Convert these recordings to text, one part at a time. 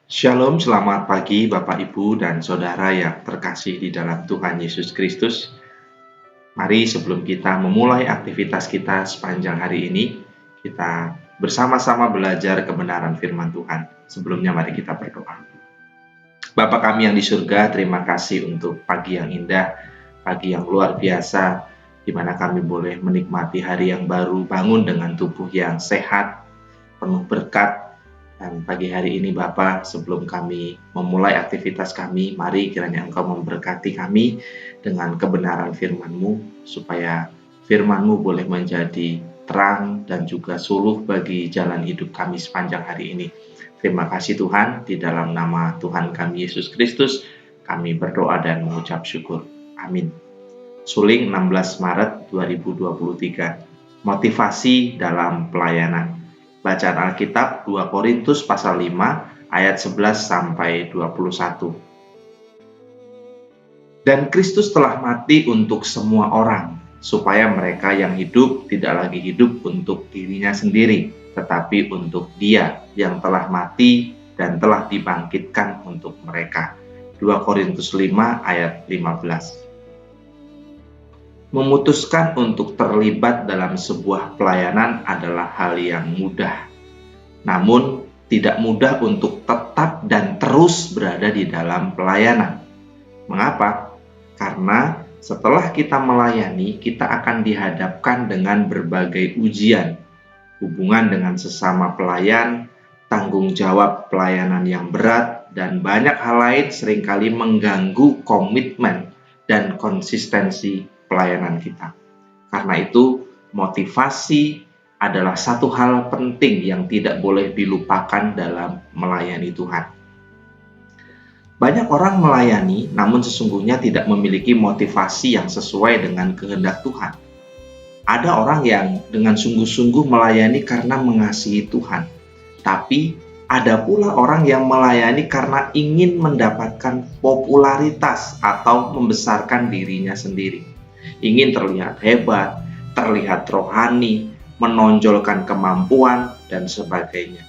Shalom, selamat pagi Bapak Ibu dan Saudara yang terkasih di dalam Tuhan Yesus Kristus. Mari sebelum kita memulai aktivitas kita sepanjang hari ini, kita bersama-sama belajar kebenaran firman Tuhan. Sebelumnya mari kita berdoa. Bapa kami yang di surga, terima kasih untuk pagi yang indah, pagi yang luar biasa, di mana kami boleh menikmati hari yang baru, bangun dengan tubuh yang sehat, penuh berkat. Dan pagi hari ini Bapa, sebelum kami memulai aktivitas kami, mari kiranya Engkau memberkati kami dengan kebenaran firman-Mu, supaya firman-Mu boleh menjadi terang dan juga suluh bagi jalan hidup kami sepanjang hari ini. Terima kasih Tuhan, di dalam nama Tuhan kami Yesus Kristus, kami berdoa dan mengucap syukur. Amin. Suling 16 Maret 2023, motivasi dalam pelayanan. Bacaan Alkitab 2 Korintus pasal 5 ayat 11 sampai 21. Dan Kristus telah mati untuk semua orang, supaya mereka yang hidup tidak lagi hidup untuk dirinya sendiri, tetapi untuk Dia yang telah mati dan telah dibangkitkan untuk mereka. 2 Korintus 5 ayat 15. Memutuskan untuk terlibat dalam sebuah pelayanan adalah hal yang mudah. Namun, tidak mudah untuk tetap dan terus berada di dalam pelayanan. Mengapa? Karena setelah kita melayani, kita akan dihadapkan dengan berbagai ujian, hubungan dengan sesama pelayan, tanggung jawab pelayanan yang berat, dan banyak hal lain seringkali mengganggu komitmen dan konsistensi pelayanan kita. Karena itu, motivasi adalah satu hal penting yang tidak boleh dilupakan dalam melayani Tuhan. Banyak orang melayani, namun sesungguhnya tidak memiliki motivasi yang sesuai dengan kehendak Tuhan. Ada orang yang dengan sungguh-sungguh melayani karena mengasihi Tuhan, tapi ada pula orang yang melayani karena ingin mendapatkan popularitas atau membesarkan dirinya sendiri. Ingin terlihat hebat, terlihat rohani, menonjolkan kemampuan, dan sebagainya.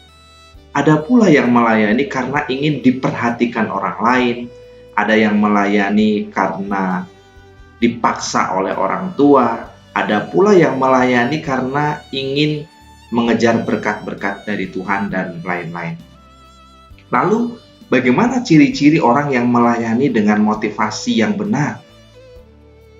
Ada pula yang melayani karena ingin diperhatikan orang lain, ada yang melayani karena dipaksa oleh orang tua, ada pula yang melayani karena ingin mengejar berkat-berkat dari Tuhan, dan lain-lain. Lalu, bagaimana ciri-ciri orang yang melayani dengan motivasi yang benar?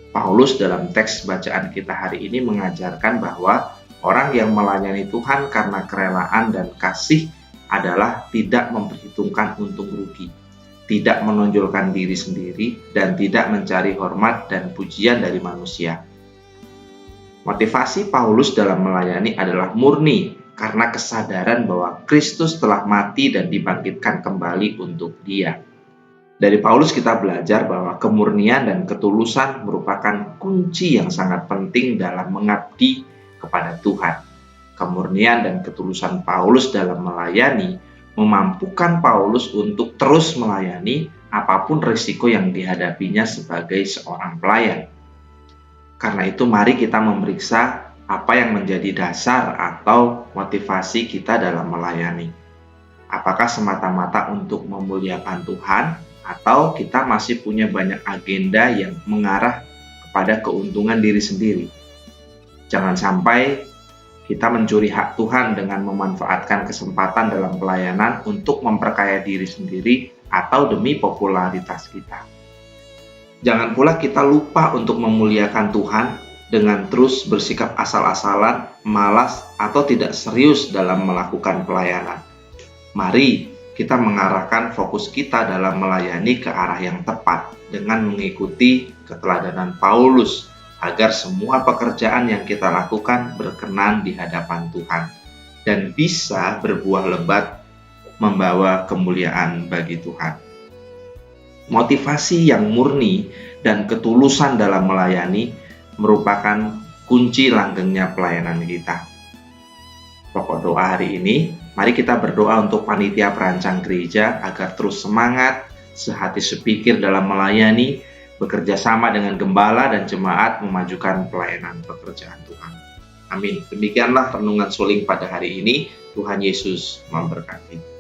Paulus dalam teks bacaan kita hari ini mengajarkan bahwa orang yang melayani Tuhan karena kerelaan dan kasih adalah tidak memperhitungkan untung rugi, tidak menonjolkan diri sendiri, dan tidak mencari hormat dan pujian dari manusia. Motivasi Paulus dalam melayani adalah murni karena kesadaran bahwa Kristus telah mati dan dibangkitkan kembali untuk Dia. Dari Paulus kita belajar bahwa kemurnian dan ketulusan merupakan kunci yang sangat penting dalam mengabdi kepada Tuhan. Kemurnian dan ketulusan Paulus dalam melayani memampukan Paulus untuk terus melayani apapun risiko yang dihadapinya sebagai seorang pelayan. Karena itu mari kita memeriksa apa yang menjadi dasar atau motivasi kita dalam melayani. Apakah semata-mata untuk memuliakan Tuhan, atau kita masih punya banyak agenda yang mengarah kepada keuntungan diri sendiri? Jangan sampai kita mencuri hak Tuhan dengan memanfaatkan kesempatan dalam pelayanan untuk memperkaya diri sendiri atau demi popularitas kita. Jangan pula kita lupa untuk memuliakan Tuhan dengan terus bersikap asal-asalan, malas, atau tidak serius dalam melakukan pelayanan. Mari kita mengarahkan fokus kita dalam melayani ke arah yang tepat dengan mengikuti keteladanan Paulus agar semua pekerjaan yang kita lakukan berkenan di hadapan Tuhan dan bisa berbuah lebat membawa kemuliaan bagi Tuhan. Motivasi yang murni dan ketulusan dalam melayani merupakan kunci langgengnya pelayanan kita. Pokok doa hari ini, mari kita berdoa untuk panitia perancang gereja agar terus semangat, sehati sepikir dalam melayani, bekerja sama dengan gembala dan jemaat memajukan pelayanan pekerjaan Tuhan. Amin. Demikianlah renungan suling pada hari ini. Tuhan Yesus memberkati.